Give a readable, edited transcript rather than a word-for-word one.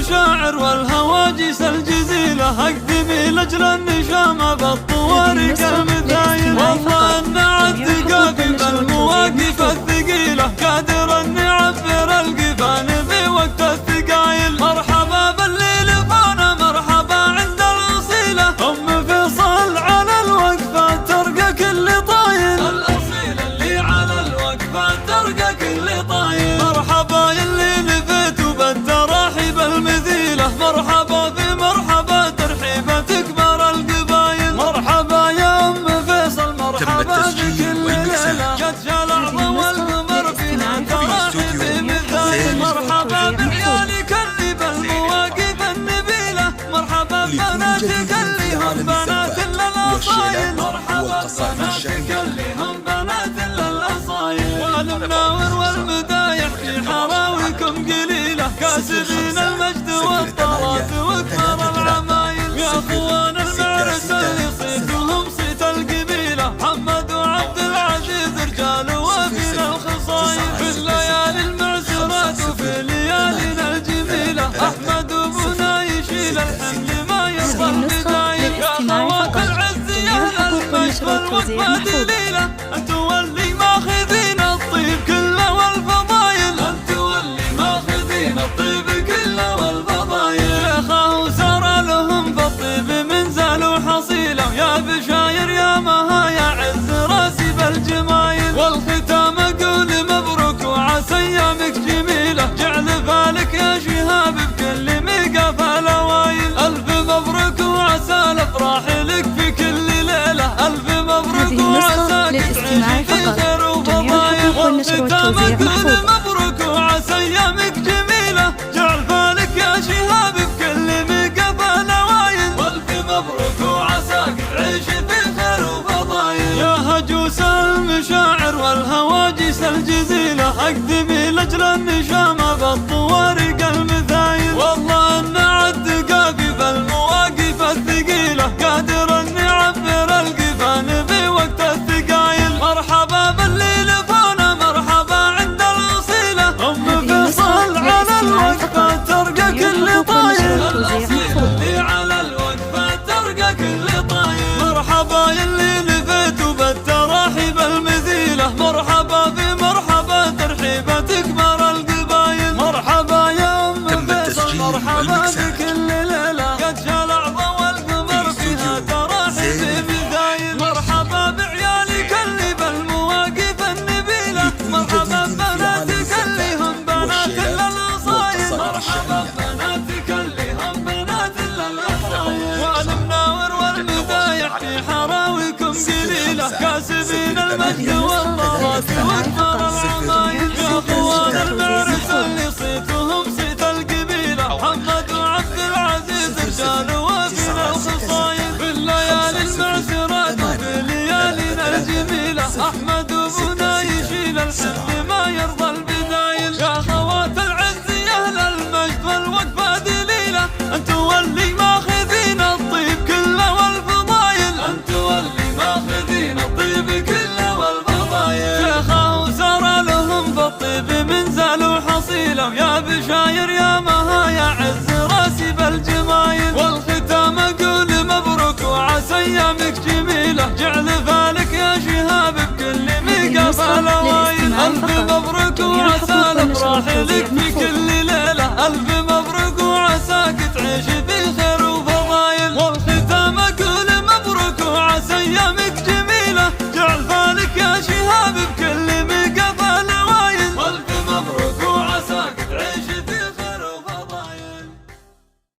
المشاعر والهواجس الجزيلة، أقدمي لأجل النشامة بالطوارق المثايل. والله أن عالثقافي بالمواقف الثقيلة، قادر أن يعبر القفان في وقت الثقايل. مرحبا باللي لفانا، مرحبا عند الأصيلة، أم فيصل على الوقفة ترقى كل طايل. الأصيلة اللي على الوقفة ترقى كل طايل. مرحبا يلي لفيتوا بالتراحيب المثيلة، مرحبا في مرحبا ترحيبة تكبر القبايل. مرحبا يا أم فيصل، مرحبا بكل ليلة، قد جاء الأعظم والقمر فينا تراحيب مثايل. مرحبا بعيالك اللي بالمواقف النبيلة، مرحبا بناتك اللي هم بنات للأصايل. مرحبا بناتك اللي هم بنات للأصايل. والمناور والمدايح في حراويكم قليلة، كاسبين المجد والطرات وكبر العمايل. يا اخوان المعرس اللي صيتهم صيت القبيلة، محمد وعبد العزيز رجال وفينا الخصايل. في الليالي المعسرات وفي ليالينا الجميلة، احمد وابونا يشيل الحمل ما يرضى البدايل. يا خوات العز يا اهل المجد والوقفة دليلة، انتوا اللي ماخذين الطيب كله والفضايل. انتوا اللي ماخذين الطيب كله والفضايل. شيخه وسار لهم بالطيب من زالوا حصيلة، ويا بشاير يا مها يا عز راسي بالجمايل. والختام اقول مبروك وعسى ايامك جميلة، جعل بالك يا شهاب بكل ميقاف الاوايل. الف مبروك وعسى الافراح لك في كل ليلة، الف مبروك وعساك تعيش في خير وفضايل. والختام اقول مبروك وعسى ايامك جميلة، جعل بالك يا شهاب بكل ميقاف الاوايل. والف مبروك وعساك تعيش في خير وفضايل. يا هجوس المشاعر والهواجس الجزيلة، أقدمي لأجل النشامة بالطوارق المثايل. والله أن عالثقافي بالمواقف الثقيلة، قادر أن يعبر القفان في وقت الثقايل. مرحبا باللي لفانا، مرحبا عند الأصيلة، أم فيصل على الوقفة ترقى كل طايل. الأصيلة اللي على الوقفة ترقى كل طايل. مرحبا يلي لفيتوا بالتراحيب المثيلة، مرحبا في مرحبا ترحيبة تكبر القبايل. مرحبا يا أم فيصل، مرحبا بكل ليلة، قد جاء الأعظم والقمر فيها تراحيب مثايل. مرحبا بعيالك اللي بالمواقف النبيلة، مرحبا ببناتك اللي هم بنات للأصايل. مرحبا ببناتك اللي هم بنات للأصايل. والمناور والمدايح في حراويكم قليلة، كاسبين المجد والطرات وكبر العمايل. يا اخوان المعرس اللي صيتهم صيت القبيلة، محمد وعبد العزيز رجال وفينا الخصايل. في الليالي المعسرات وفي ليالينا الجميلة، احمد وابونا يشيل الحمل ما يرضى البدايل. يا خوات العز يا اهل المجد والوقفة دليلة، انتوا اللي ماخذين الطيب كله والفضايل. انتوا اللي ماخذين الطيب كله والفضايل. شيخه وسار لهم بالطيب من زالوا حصيلة، ويا بشاير يا مها يا عز راسي بالجمايل. والختام اقول مبروك وعسى ايامك جميلة، جعل بالك يا شهاب بكل ميقاف الاوايل. الف مبروك وعسى الافراح